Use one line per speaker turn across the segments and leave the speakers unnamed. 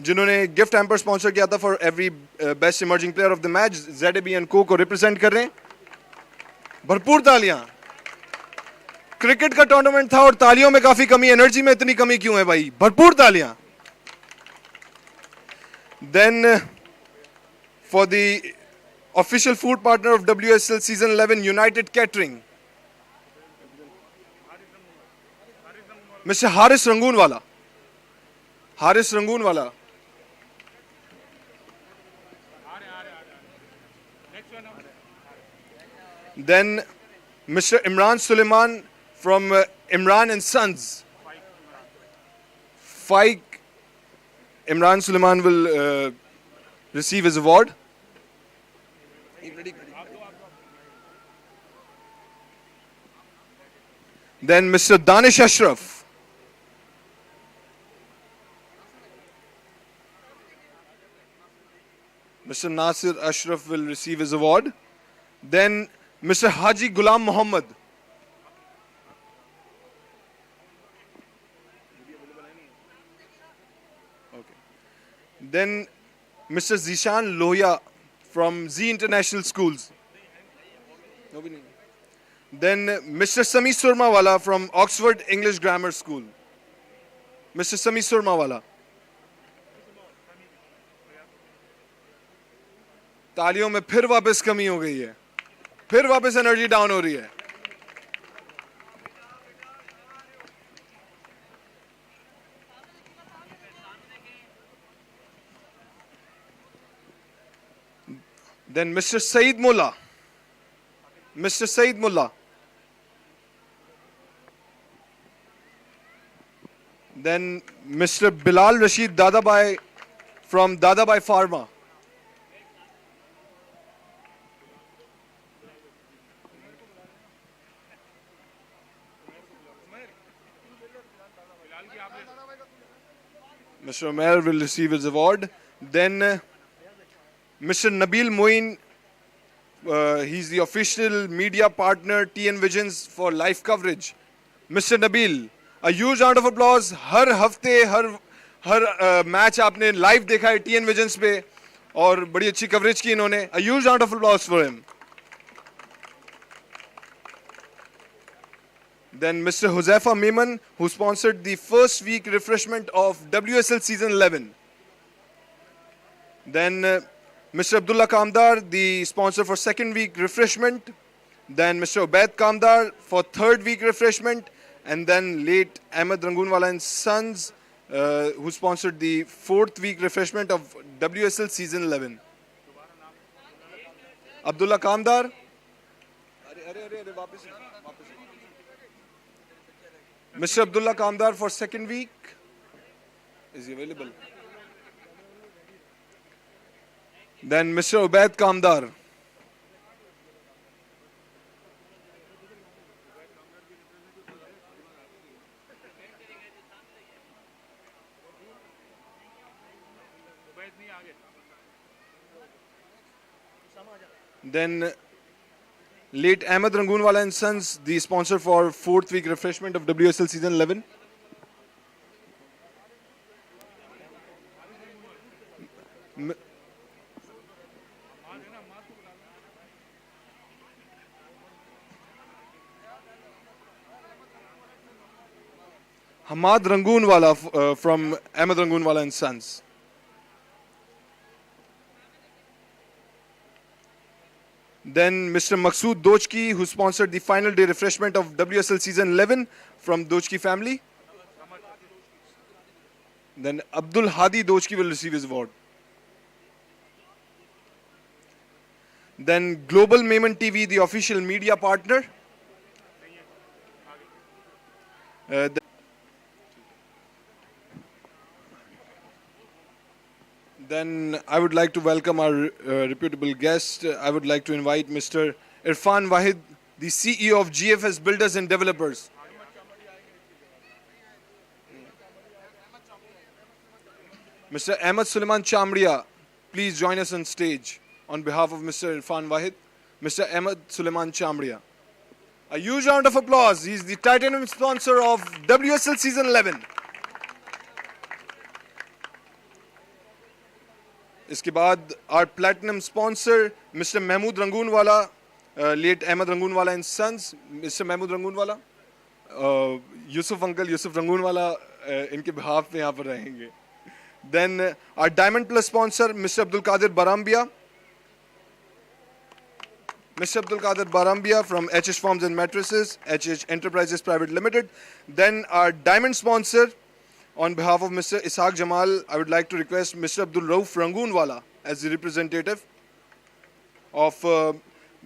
जिन्होंने gift hamper sponsor किया था for every best emerging player of the match, ZAB and को represent कर रहे हैं। भरपूर तालियां। क्रिकेट का टूर्नामेंट था और तालियों में काफी कमी, एनर्जी में इतनी कमी क्यों है भाई? भरपूर तालियां। Then for the official food partner of WSL season 11 United Catering, Mister Haris Rangoonwala. Haris Rangoonwala. Then Mr. Imran Suleiman from Imran and Sons. Faik Imran Suleiman will receive his award. Then Mr. Danish Ashraf. Mr. Nasir Ashraf will receive his award. Then Mr. Haji Ghulam Muhammad. Okay. Then Mr. Zishan Lohia from Z International Schools. Then Mr. Sami Surmawala from Oxford English Grammar School. Mr. Sami Surmawala. तालियों में फिर वापस कमी हो गई है, फिर वापस एनर्जी डाउन हो रही है। Then Mr. Saeed Mullah. Mr. Saeed Mullah. Then Mr. Bilal Rashid Dadabai from Dadabai Pharma. Mr. Omer will receive his award. Then Mr. Nabil Moin, he's the official media partner TNVisions for live coverage. Mr. Nabil, a huge round of applause. हर हफ्ते हर match आपने live देखा है TNVisions पे और बड़ी अच्छी coverage की इन्होंने. A huge round of applause for him. Then Mr. Huzaifa Meiman, who sponsored the first week refreshment of WSL season 11. Then Mr. Abdullah Kamdar, the sponsor for second week refreshment. Then Mr. Ubaid Kamdar for third week refreshment. And then late Ahmed Rangoonwala and Sons, who sponsored the fourth week refreshment of WSL season 11. Abdullah Kamdar. Mr. Abdullah Kamdar for second week. Is he available? Then Mr. Ubaid Kamdar. Then late Ahmed Rangoonwala and Sons, the sponsor for fourth week refreshment of WSL season 11. Hamad Rangoonwala from Ahmed Rangoonwala and Sons. Then Mr. Maqsood Dochki, who sponsored the final day refreshment of WSL season 11 from Dochki family. Then Abdul Hadi Dochki will receive his award. Then Global Maiman TV, the official media partner. Then I would like to welcome our reputable guest. I would like to invite Mr. Irfan Wahid, the CEO of GFS Builders and Developers. Mr. Ahmed Suleiman Chamriya, please join us on stage on behalf of Mr. Irfan Wahid. Mr. Ahmed Suleiman Chamriya. A huge round of applause. He's the titanium sponsor of WSL season 11. इसके बाद our platinum sponsor Mr. Mahmood Rangoonwala, late Ahmed Rangoonwala and Sons, Mr. Mahmood Rangoonwala, Yusuf uncle Yusuf Rangoonwala इनके behalf पे यहाँ पर रहेंगे. Then our Diamond Plus sponsor Mr. Abdul Qadir Barambia, Mr. Abdul Qadir Barambia from HH Farms and Mattresses, HH Enterprises Private Limited. Then our Diamond sponsor, on behalf of Mr. Ishaq Jamal, I would like to request Mr. Abdul Rauf Rangoonwala as the representative of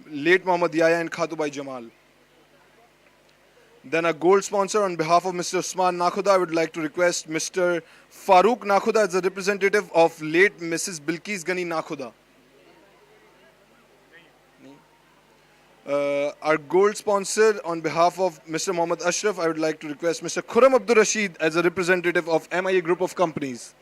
late Muhammad Yaya and Khatubai Jamal. Then a gold sponsor on behalf of Mr. Usman Nakhuda, I would like to request Mr. Farooq Nakhuda as the representative of late Mrs. Bilkis Gani Nakhuda. Our gold sponsor on behalf of Mr. Mohammad Ashraf, I would like to request Mr. Khurram Abdur Rashid as a representative of MIA Group of Companies.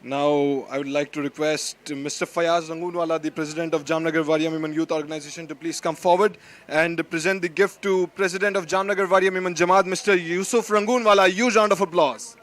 Now, I would like to request Mr. Fayaz Rangoonwala, the President of Jamnagar Wehvaria Women Youth Organization, to please come forward and present the gift to President of Jamnagar Wehvaria Women Jamaat, Mr. Yusuf Rangoonwala. A huge round of applause.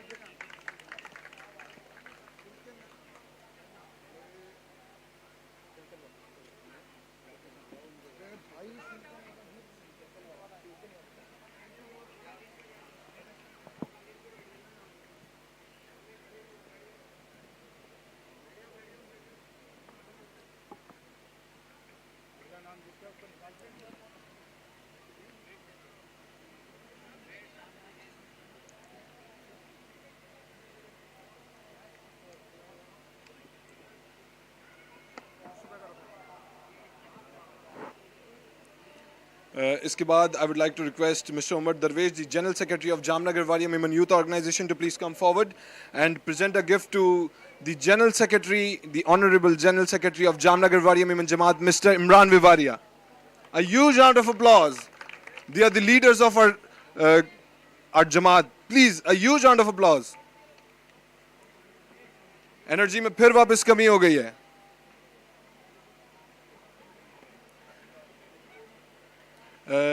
इसके बाद I would like to request Mr. Umar Darwesh, the General Secretary of Jamnagar Wehvaria Women Youth Organization, to please come forward and present a gift to the General Secretary, the Honorable General Secretary of Jamnagar Wehvaria Women Jamaat, Mr. Imran Wehvaria. A huge round of applause. They are the leaders of our Jamaat. Please, a huge round of applause. Energy में फिर वापस कमी हो गई है.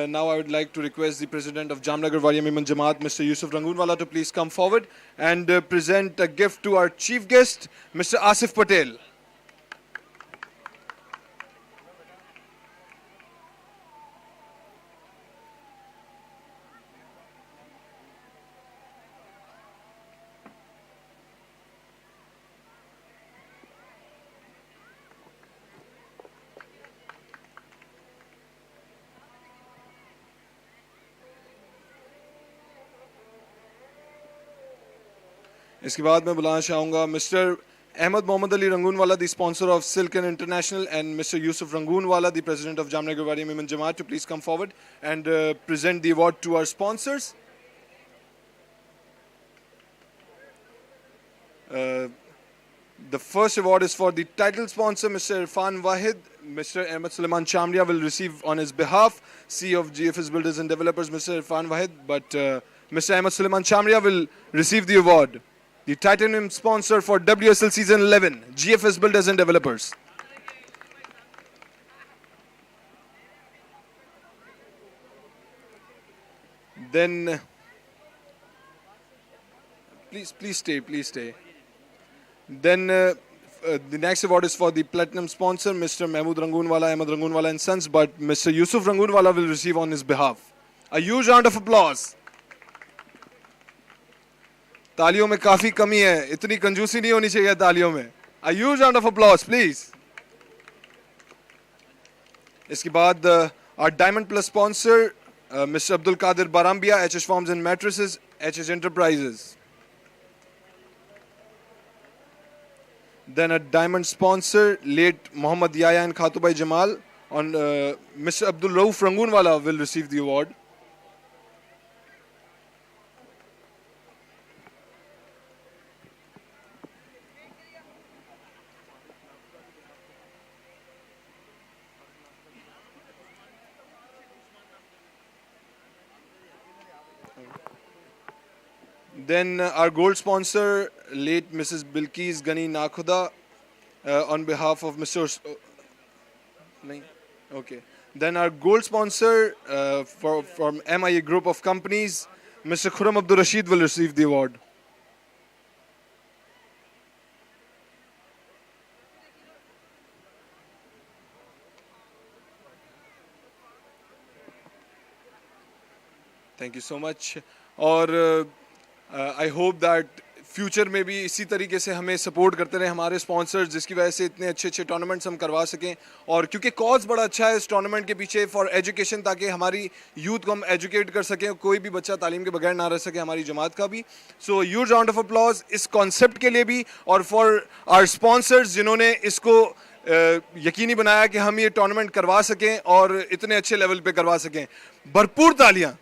Now I would like to request the President of Jamnagar Wehvaria Women Jamaat, Mr. Yusuf Rangoonwala, to please come forward and present a gift to our chief guest, Mr. Asif Patel. इसके बाद मैं बुलाना चाहूँगा Mr. Ahmed Mohammad Ali Rangoonwala, the sponsor of Silken International, and Mr. Yusuf Rangoonwala, the president of Jamnagar Wehvaria Women Jamaat, to please come forward and present the award to our sponsors. The first award is for the title sponsor, Mr. Irfan Wahid. Mr. Ahmed Suleiman Chamria will receive on his behalf, CEO of GFS Builders and Developers, Mr. Irfan Wahid, but Mr. Ahmed Suleiman Chamria will receive the award. The titanium sponsor for WSL Season 11, GFS Builders and Developers. Then, please stay. Then the next award is for the platinum sponsor, Mr. Mahmood Rangoonwala, Ahmed Rangoonwala and Sons, but Mr. Yusuf Rangoonwala will receive on his behalf. A huge round of applause. तालियों में काफी कमी है, इतनी कंजूसी नहीं होनी चाहिए तालियों में. A huge round of applause, please. इसके बाद our Diamond Plus sponsor, Mr. Abdul Qadir Barambia, HH Farms and Mattresses, HH Enterprises. Then a Diamond sponsor, late Muhammad Yaya and Khatubai Jamal, on Mr. Abdul Rauf Rangoonwala will receive the award. Then our gold sponsor, late Mrs. Bilkis Gani Nakhuda, on behalf of Mr. Nahin? Okay. Then our gold sponsor from MIA Group of Companies, Mr. Khurram Abdul Rashid will receive the award. Thank you so much. और I hope that future में भी इसी तरीके से हमें support करते रहे हमारे स्पॉन्सर्स, जिसकी वजह से इतने अच्छे अच्छे टूर्नामेंट्स हम करवा सकें. और क्योंकि कॉज बड़ा अच्छा है इस टूर्नामेंट के पीछे फॉर एजुकेशन, ताकि हमारी यूथ को हम एजुकेट कर सकें, कोई भी बच्चा तालीम के बगैर ना रह सके, हमारी जमात का भी. So huge round of applause इस कॉन्सेप्ट के लिए भी, और फॉर आवर स्पॉन्सर्स जिन्होंने इसको यकीनी बनाया कि हम ये टूर्नामेंट करवा सकें और इतने अच्छे लेवल पे करवा सकें. भरपूर तालियां.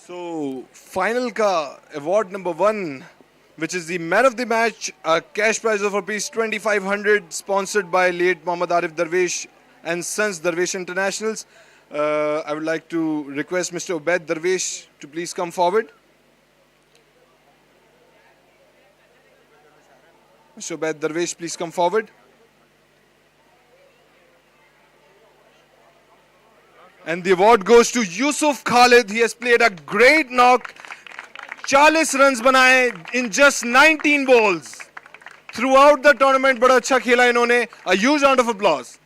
So, final ka award number 1, which is the man of the match, a cash prize of rupees 2500, sponsored by late Muhammad Arif Darwish and Sons Darwish Internationals. I would like to request Mr. Ubaid Darwish to please come forward. Mr. Ubaid Darwish, please come forward. And the award goes to Yusuf Khalid. He has played a great knock. 40 runs बनाए in just 19 balls. Throughout the tournament, बड़ा अच्छा खेला इन्होंने. A huge round of applause.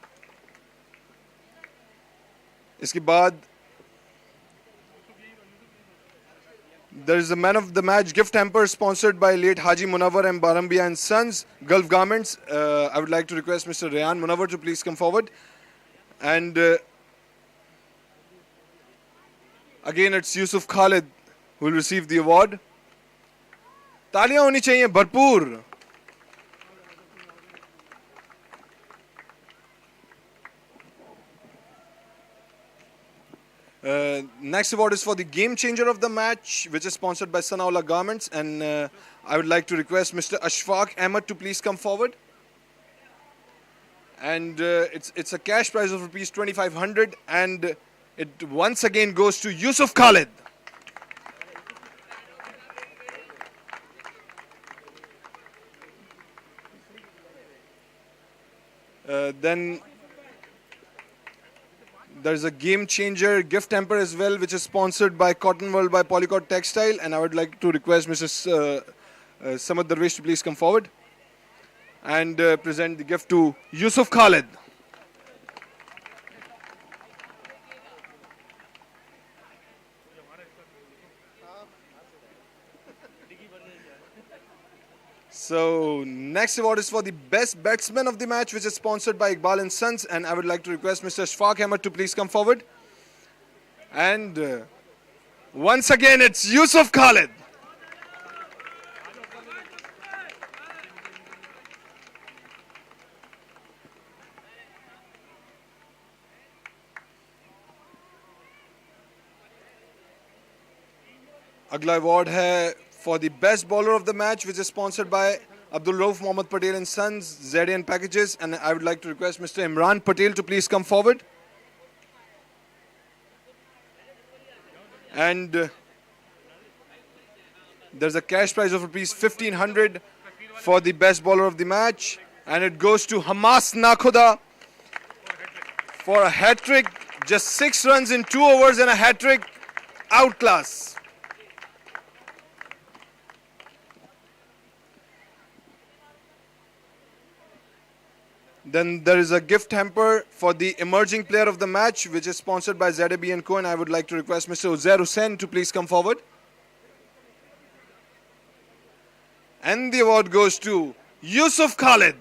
इसके बाद there is a man of the match gift hamper sponsored by late Haji Munawar and Barambia and Sons Gulf Garments. I would like to request Mr. Rayan Munawar to please come forward. And again, it's Yusuf Khalid who will receive the award. तालियां होनी चाहिए भरपूर. Next award is for the game changer of the match, which is sponsored by Sanaullah Garments, and I would like to request Mr. Ashfaq Ahmed to please come forward. And it's a cash prize of rupees 2500, and it once again goes to Yusuf Khalid. Then there's a game changer gift hamper as well, which is sponsored by Cotton World by Polycot Textile, and I would like to request Mr. Samad Darwish to please come forward and present the gift to Yusuf Khalid. So next award is for the best batsman of the match, which is sponsored by Iqbal and Sons, and I would like to request Mr. Ashfaq Ahmed to please come forward. And once again, it's Yusuf Khalid. अगला award है for the best bowler of the match, which is sponsored by Abdul Rauf Mohammad Patel and Sons, ZN Packages, and I would like to request Mr. Imran Patel to please come forward. And there's a cash prize of rupees 1500 for the best bowler of the match, and it goes to Hamas Nakhuda for a hat-trick, just 6 runs in 2 overs and a hat-trick, outclass. Then there is a gift hamper for the emerging player of the match, which is sponsored by ZAB & Co, and I would like to request Mr. Uzair Hussain to please come forward. And the award goes to Yusuf Khalid.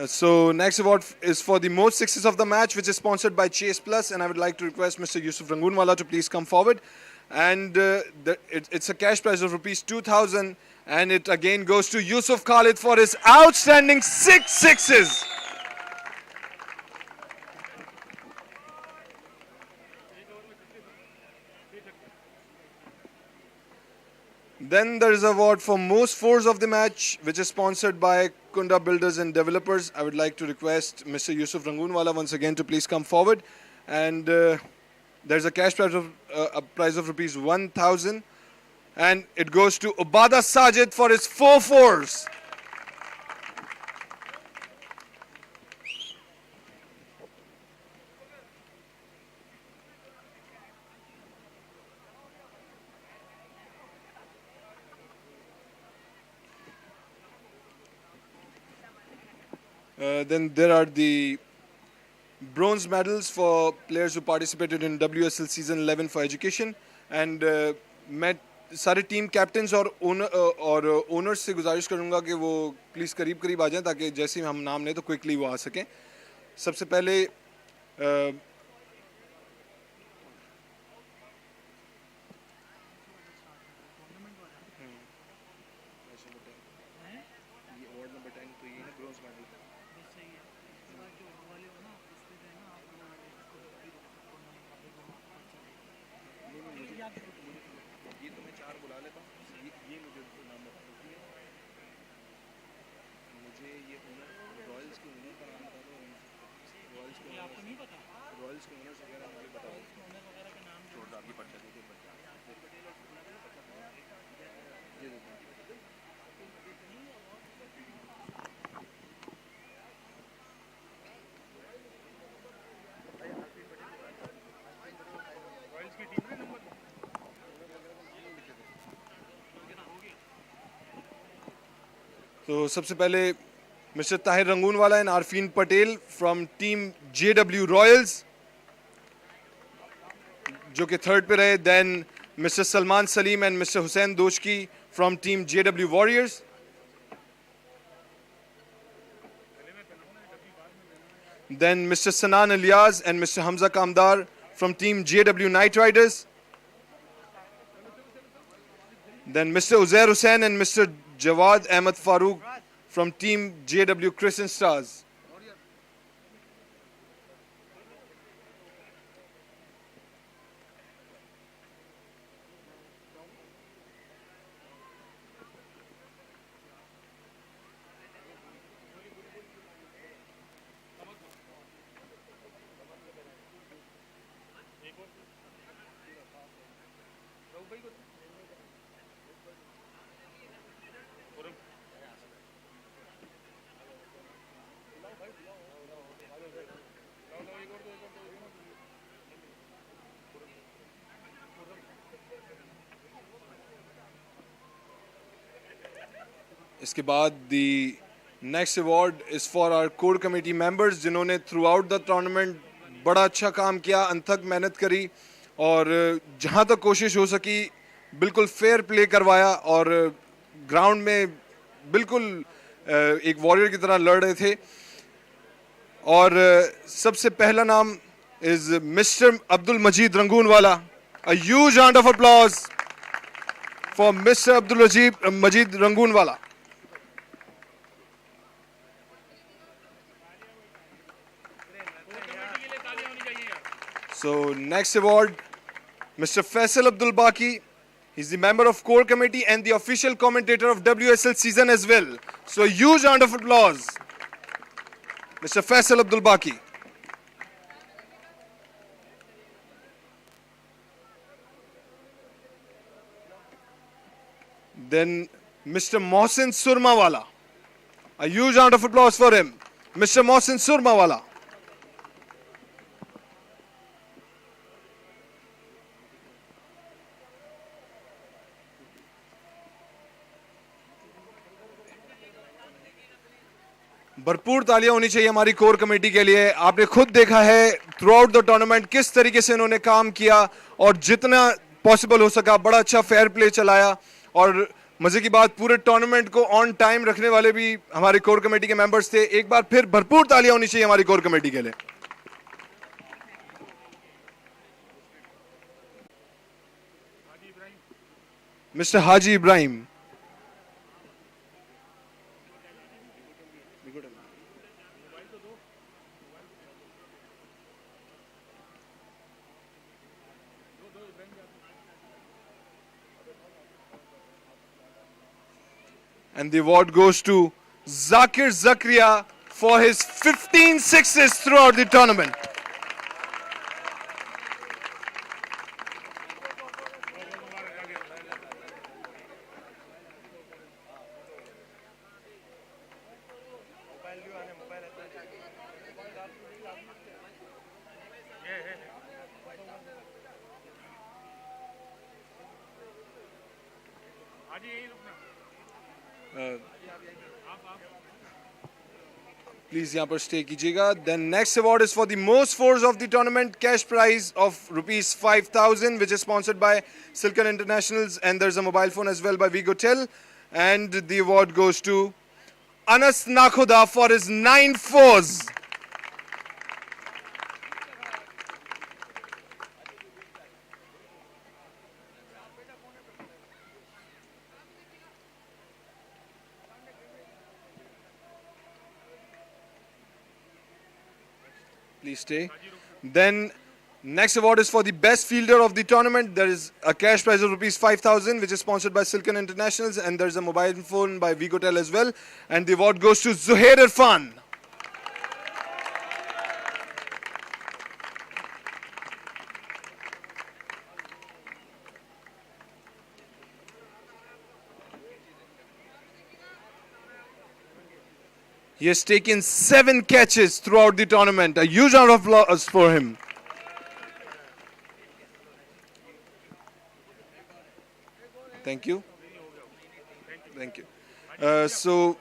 So next award is for the most sixes of the match, which is sponsored by Chase Plus, and I would like to request Mr. Yusuf Rangoonwala to please come forward. and it's a cash prize of rupees 2,000, and it again goes to Yusuf Khalid for his outstanding 6 sixes. Then there is an award for most fours of the match, which is sponsored by Kunda Builders and Developers. I would like to request Mr. Yusuf Rangoonwala once again to please come forward. And there's a cash prize of rupees 1,000. And it goes to Ubada Sajid for his 4 fours. Then there are the bronze medals for players who participated in WSL season 11 for education, and मैं सारे team captains और owners से गुजारिश करूंगा कि वो please करीब करीब आ जाएं ताकि जैसे ही हम नाम लें तो क्विकली वो आ सकें. सबसे पहले तो सबसे पहले mister Tahir Rangoonwala and Aarfeen Patel from team JW royals जो कि थर्ड पे रहे. Then mister Salman Salim and mister Hussain Doshki from team JW warriors. Then mister Sanan Aliyaz and mister Hamza Kamdar from team JW knight riders. Then mister Uzair Hussain and mister Jawad Ahmed Farooq from team JW Crescent Stars. इसके बाद the next award is for our core committee members जिन्होंने throughout the tournament बड़ा अच्छा काम किया, अनथक मेहनत करी और जहाँ तक कोशिश हो सकी बिल्कुल फेयर प्ले करवाया और ग्राउंड में बिल्कुल एक वॉरियर की तरह लड़ रहे थे. और सबसे पहला नाम is Mister Abdul Majeed Rangoonwala. A huge round of applause for Mister Abdul Majeed Rangoonwala. So next award, Mr. Faisal Abdul Baki. He's the member of core committee and the official commentator of WSL season as well. So huge round of applause, Mr. Faisal Abdul Baki. Then Mr. Mohsin Surmawala. A huge round of applause for him, Mr. Mohsin Surmawala. भरपूर तालियां होनी चाहिए हमारी core committee के लिए. आपने खुद देखा है थ्रू आउट द टूर्नामेंट किस तरीके से इन्होंने काम किया और जितना पॉसिबल हो सका बड़ा अच्छा फेयर प्ले चलाया. और मजे की बात पूरे टूर्नामेंट को ऑन टाइम रखने वाले भी हमारे कोर कमेटी के मेंबर्स थे. एक बार फिर भरपूर तालियां होनी चाहिए हमारी कोर कमेटी के लिए. Mr. Haji Ibrahim. And the award goes to Zakir Zakria for his 15 sixes throughout the tournament. Please यहाँ पर stay कीजिएगा. Then next award is for the most fours of the tournament, cash prize of rupees 5,000, which is sponsored by Silken Internationals, and there's a mobile phone as well by Vigotel. And the award goes to Anas Nakhoda for his 9 fours. Please stay. Then next award is for the best fielder of the tournament. There is a cash prize of rupees 5,000, which is sponsored by Silken Internationals, and there's a mobile phone by Vigotel as well. And the award goes to Zuhair Irfan. He has taken 7 catches throughout the tournament. A huge round of applause for him. Thank you. Thank you. So,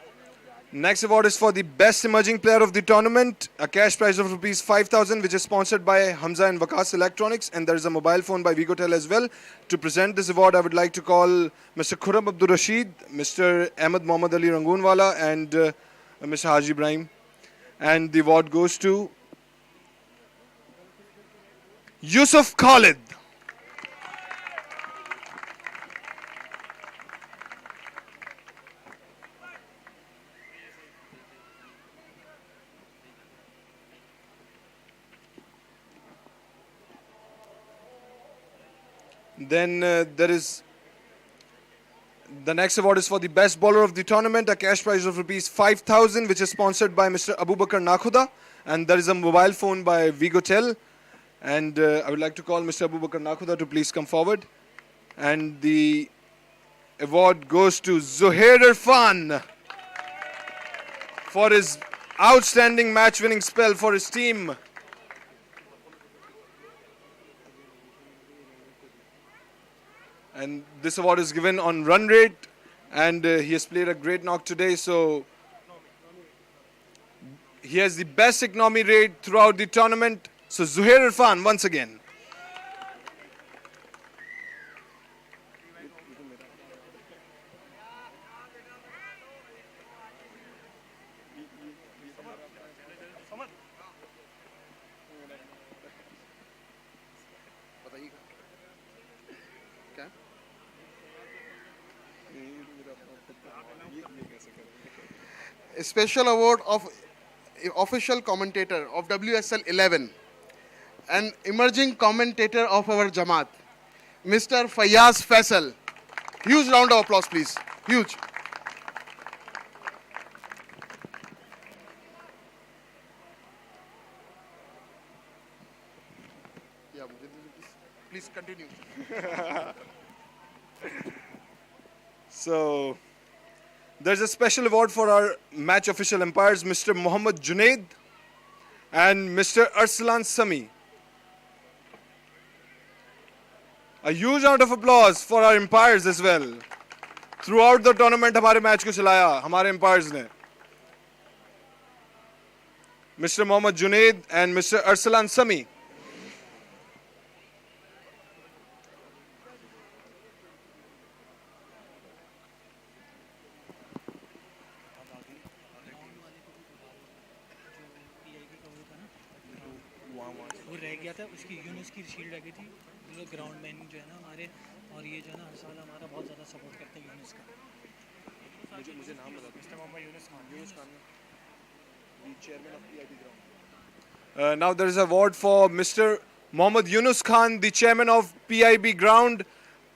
next award is for the best emerging player of the tournament. A cash prize of rupees 5,000, which is sponsored by Hamza and Wakas Electronics, and there is a mobile phone by Vigotel as well. To present this award, I would like to call Mr. Khurram Abdul Rashid, Mr. Ahmed Mohammad Ali Rangoonwala, and Mr. Haji Ibrahim. And the award goes to Yusuf Khalid. Then there is the next award is for the best bowler of the tournament, a cash prize of rupees 5,000, which is sponsored by Mr. Abu Bakr Nakhuda, and there is a mobile phone by Vigotel. And I would like to call Mr. Abu Bakr Nakhuda to please come forward. And the award goes to Zuhair Irfan for his outstanding match-winning spell for his team. And this award is given on run rate, and he has played a great knock today, so he has the best economy rate throughout the tournament. So Zuhair Irfan once again.
A special award of official commentator of WSL 11 and emerging commentator of our Jamaat, Mr. Fayyaz Faisal. Huge round of applause, please. Huge. Yeah, please continue.
So there's a special award for our match official umpires, Mr. Muhammad Junaid and Mr. Arsalan Sami. A huge round of applause for our umpires as well. Throughout the tournament, हमारे match को चलाया हमारे umpires ने. Mr. Muhammad Junaid and Mr. Arsalan Sami.
वो रह गया था, उसकी यूनिस की शील्ड रह गई थी। ग्राउंड मैन जो है ना हमारे, और ये जो है ना हर साल हमारा बहुत ज़्यादा सपोर्ट करते हैं यूनिस का।
मुझे नाम बता
Mister Mohammad Younis Khan.
the chairman of PIB ground. Now there is an award for Mr. Mohammad Yunus Khan, the chairman of PIB ground.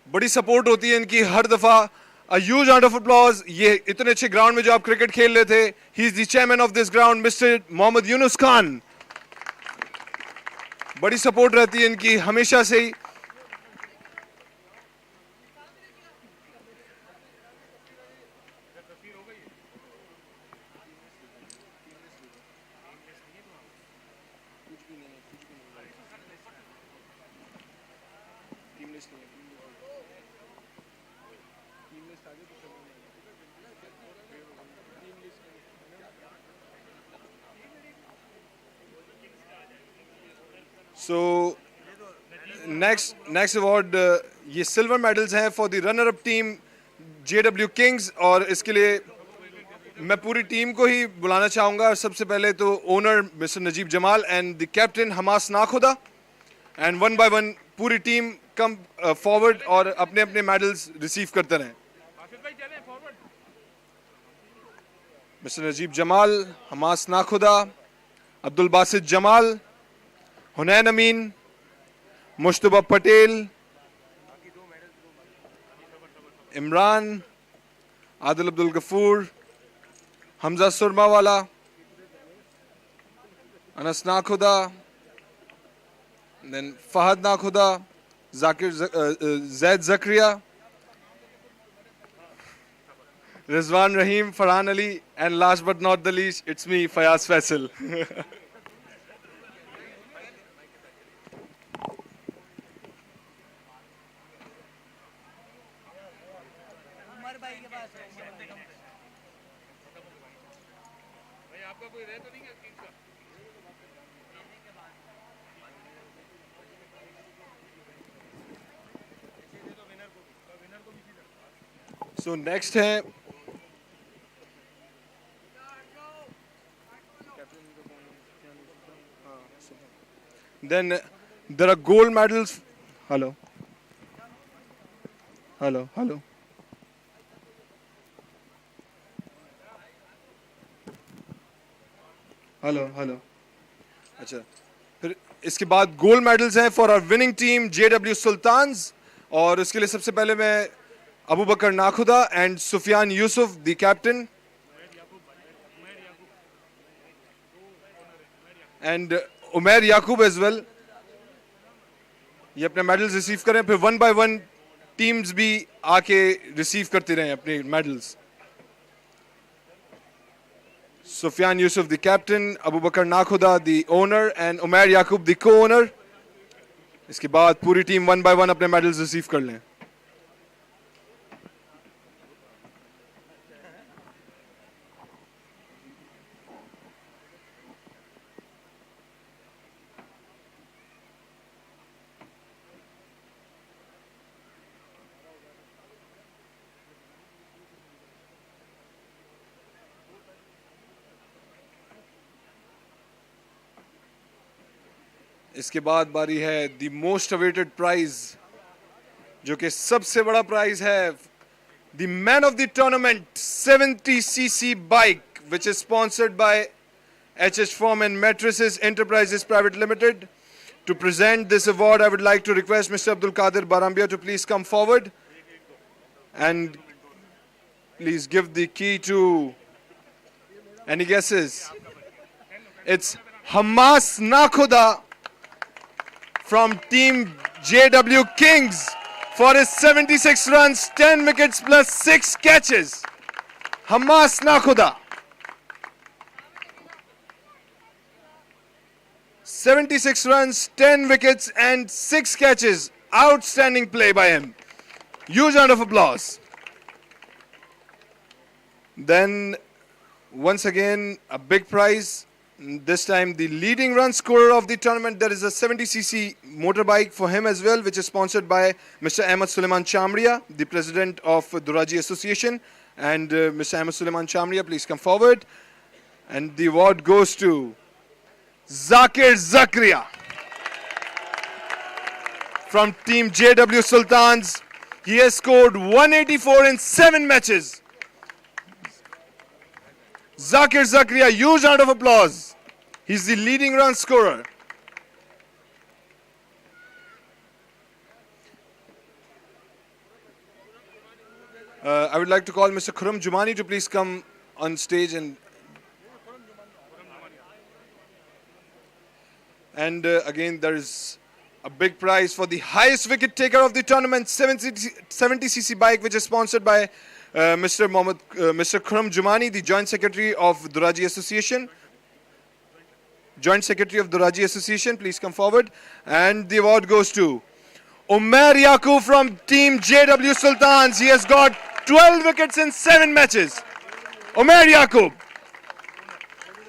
बड़ी सपोर्ट होती है इनकी हर दफा. A huge round of applause. ये इतने अच्छे ग्राउंड में जो आप क्रिकेट खेल रहे थे. He is the chairman of this ground, Mr. Mohammad Yunus Khan. बड़ी सपोर्ट रहती है इनकी हमेशा से ही. So next award ये सिल्वर मेडल्स हैं for the runner up team JW Kings और इसके लिए मैं पूरी टीम को ही बुलाना चाहूँगा. सबसे पहले तो owner mister Najeeb Jamal and the captain Hamas Nakhuda and one by one पूरी टीम कम फॉरवर्ड और अपने अपने मेडल्स रिसीव करते रहें. Mister Najeeb Jamal, Hamas Nakhuda, Abdul Basit Jamal, Hunain Amin, Mushtaba Patel, Imran, Adil Abdul Gafoor, Hamza Surmawala, Anas Nakhuda, then Fahad Nakhuda, Zaid Zakariya, Rizwan Rahim, Farhan Ali, and last but not the least, it's me, Fayaz Faisal. So next है then there are gold medals. Hello. Hello. अच्छा, फिर इसके बाद गोल्ड मेडल्स हैं for our winning team JW sultans और उसके लिए सबसे पहले मैं Abu Bakar Nakhuda and Sufiyan Yusuf the captain and Umair Yakub as well ये अपने मेडल्स रिसीव करें. फिर वन बाय वन टीम्स भी आके रिसीव करते रहे अपने medals. Sufyan Yusuf, the captain, Abu Bakr Nakhuda, the owner, and Umair Yaqub, the co-owner. इसके बाद पूरी टीम वन बाय वन अपने मेडल्स रिसीव कर लें. इसके बाद बारी है द मोस्ट अवेटेड प्राइज जो कि सबसे बड़ा प्राइज है the man of the tournament 70cc bike which is sponsored by HH Firm and Mattresses Enterprises Private Limited. To present this award, I would like to request Mr. Abdul Qadir Barambia to please come forward and please give the key to any guesses. It's Hamas Nakhuda from Team JW Kings for his 76 runs, 10 wickets plus 6 catches. Hamas Nakhuda. 76 runs, 10 wickets and 6 catches. Outstanding play by him. Huge round of applause. Then, once again, a big prize. This time, the leading run scorer of the tournament. There is a 70cc motorbike for him as well, which is sponsored by Mr. Ahmed Suleiman Chamria, the president of Duraji Association. And Mr. Ahmed Suleiman Chamria, please come forward. And the award goes to Zakir Zakaria. from Team JW Sultans. He has scored 184 in 7 matches. Zakir Zakaria, huge round of applause. He's the leading run scorer. I would like to call Mr. Khurram Jumani to please come on stage and again there is a big prize for the highest wicket taker of the tournament, 70cc bike, which is sponsored by Mr. Khurram Jumani, the Joint Secretary of Duraji Association. Joint Secretary of Duraji Association, please come forward. And the award goes to Umair Yaqub from Team JW Sultans. He has got 12 wickets in 7 matches. Umair Yaqub.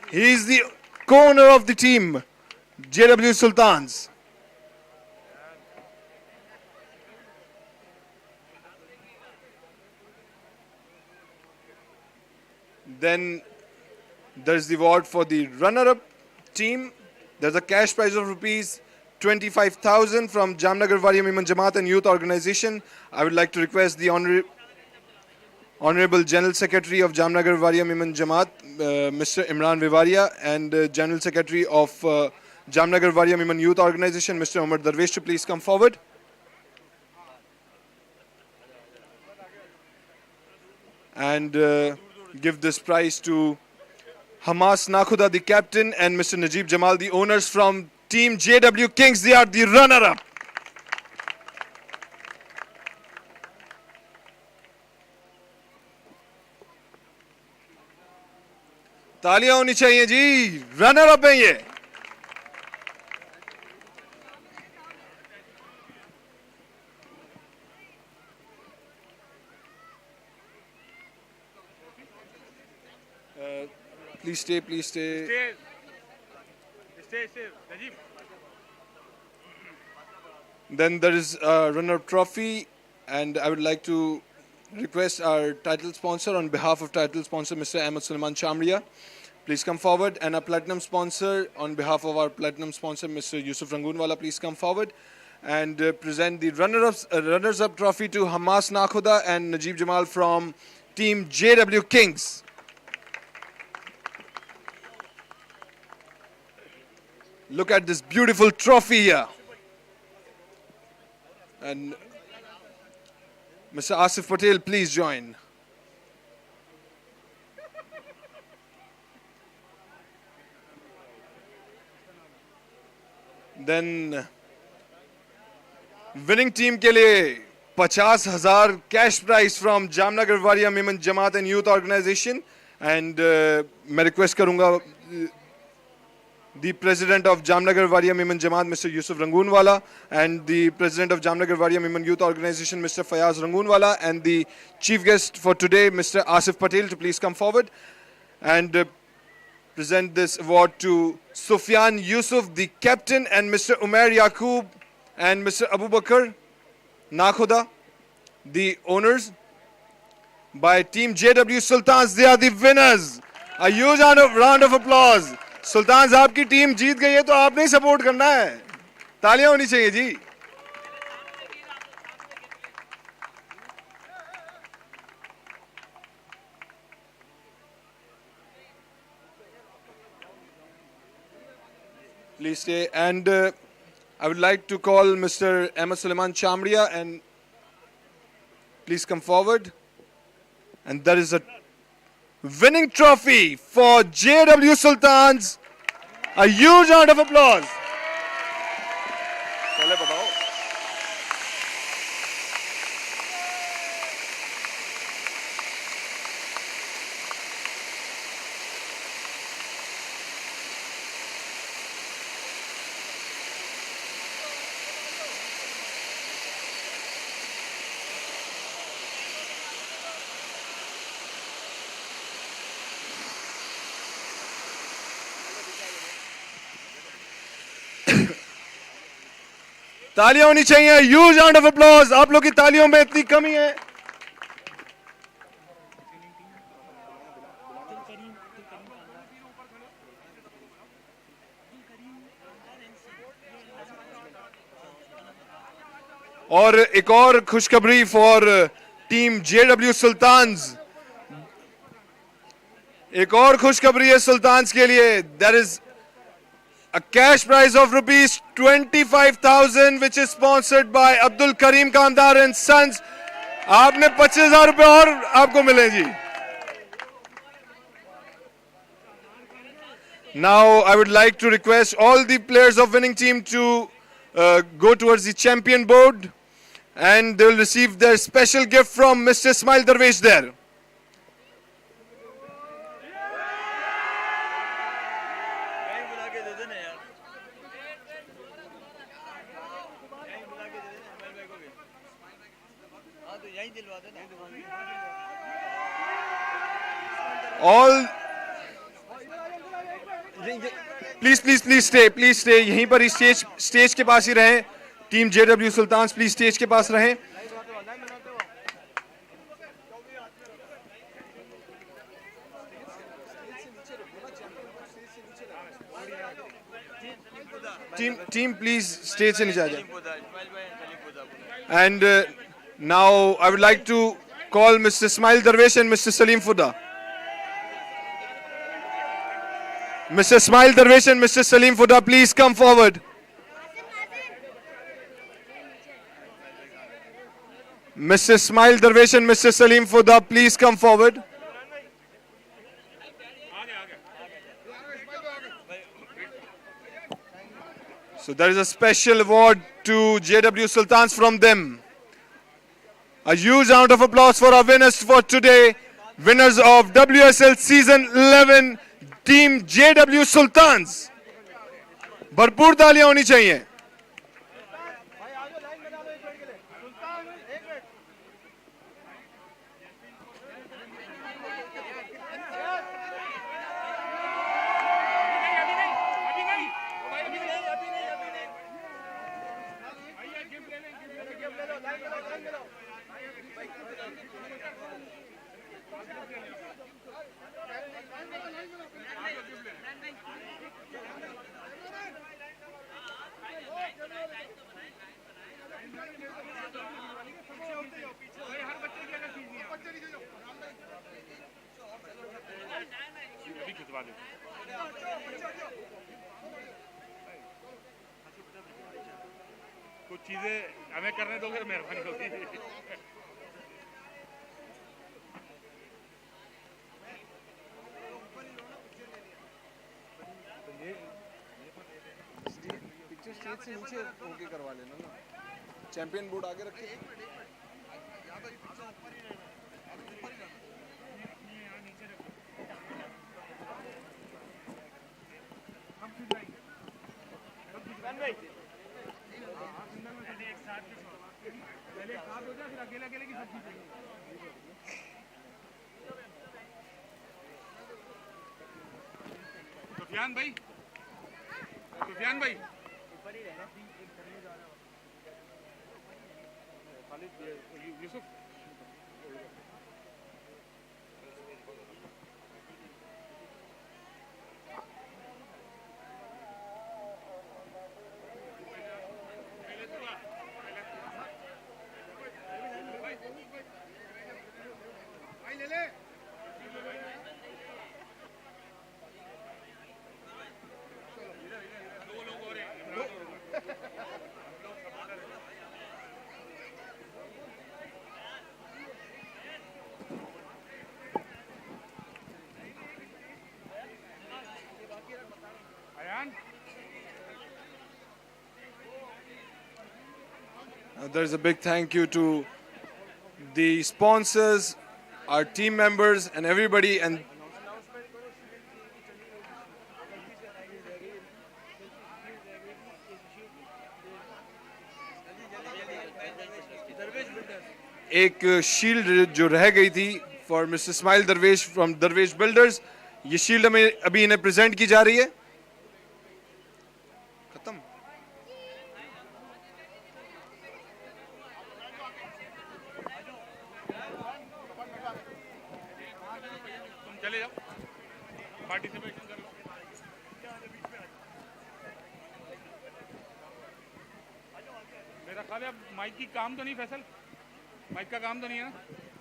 He is the co-owner of the team, JW Sultans. Then there's the award for the runner-up team. There's a cash prize of rupees 25,000 from Jamnagar Wehvaria Miman Jamaat and Youth Organization. I would like to request the Honorable General Secretary of Jamnagar Wehvaria Miman Jamaat, Mr. Imran Wehvaria, and General Secretary of Jamnagar Wehvaria Miman Youth Organization, Mr. Umar Darwesh, to please come forward. And give this prize to Hamas Nakhuda, the captain, and Mr. Najib Jamal, the owners from Team JW Kings. They are the runner-up. तालियां होनी चाहिए जी, runner-up हैं ये. Please stay, please stay. Stay, Najib. Then there is a runner-up trophy, and I would like to request our title sponsor, on behalf of title sponsor Mr. Ahmed Sulaiman Chamria, please come forward, and our platinum sponsor, on behalf of our platinum sponsor Mr. Yusuf Rangoonwala, please come forward and present the runners-up trophy to Hamas Nakhuda and Najib Jamal from Team JW Kings. Look at this beautiful trophy here. And Mr. Asif Patel, please join. Then winning team के लिए 50,000 cash prize from Jamnagar Wehvaria Miman Jamaat and Youth Organization. And मैं request करूँगा the President of Jamnagar Wehvaria Miman Jamaat, Mr. Yusuf Rangoonwala, and the President of Jamnagar Wehvaria Miman Youth Organization, Mr. Fayaz Rangoonwala, and the Chief Guest for today, Mr. Asif Patel, to please come forward and present this award to Sufyan Yusuf, the Captain, and Mr. Umair Yaqub and Mr. Abu Bakr Nakhuda, the owners. By Team JW Sultans, they are the winners. A huge round of applause. सुल्तान साहब की team जीत गई है तो आपने ही support करना है. तालियां होनी चाहिए जी. Please stay. And I would like to call Mr. Ahmed Sulaiman Chamria, and please come forward. And there is a winning trophy for JW Sultans. A huge round of applause. तालियां होनी चाहिए. Huge round of applause. आप लोग की तालियों में इतनी कमी है. और एक और खुशखबरी फॉर टीम JW सुल्तान्स, एक और खुशखबरी है सुल्तान्स के लिए. There is a cash prize of rupees 25,000 which is sponsored by Abdul Karim Kamdar and Sons. आपने 25,000 रुपए और आपको मिले जी. Now I would like to request all the players of winning team to go towards the champion board and they will receive their special gift from Mr. Ismail Darwish there. All please stay यहीं पर ही stage के पास ही रहें. Team JW Sultans please stage के पास रहें. Team please stage से नीचे आ जाए. And now I would like to call Mr. Ismail Darwish and Mr. Salim Fuda. Mr. Ismail Darwish and Mr. Salim Fuda, please come forward. Mr. Ismail Darwish and Mr. Salim Fuda, please come forward. So there is a special award to JW Sultans from them. A huge round of applause for our winners for today. Winners of WSL Season 11, Team JW Sultans. भरपूर तालियां होनी चाहिए.
कुछ चीजें हमें करने दोगे तो मेहरबानी होगी.
पिक्चर स्टेज से नीचे होके करवा लेना ना. चैंपियन बोर्ड आगे रखिए.
सुफियान भाई, सुफियान भाई, Yusuf,
There's a big thank you to the sponsors, our team members, and everybody. And एक शील्ड जो रह गई थी फॉर मिस्टर इस्माइल दरवेश फ्रॉम दरवेश बिल्डर्स, ये शील्ड हमें अभी इन्हें प्रेजेंट की जा रही है. खत्म.
तुम चले जाओ, पार्टिसिपेशन कर लो. मेरा खाली अच्छा माइक की काम तो नहीं फैसल, माइक का काम तो नहीं है ना?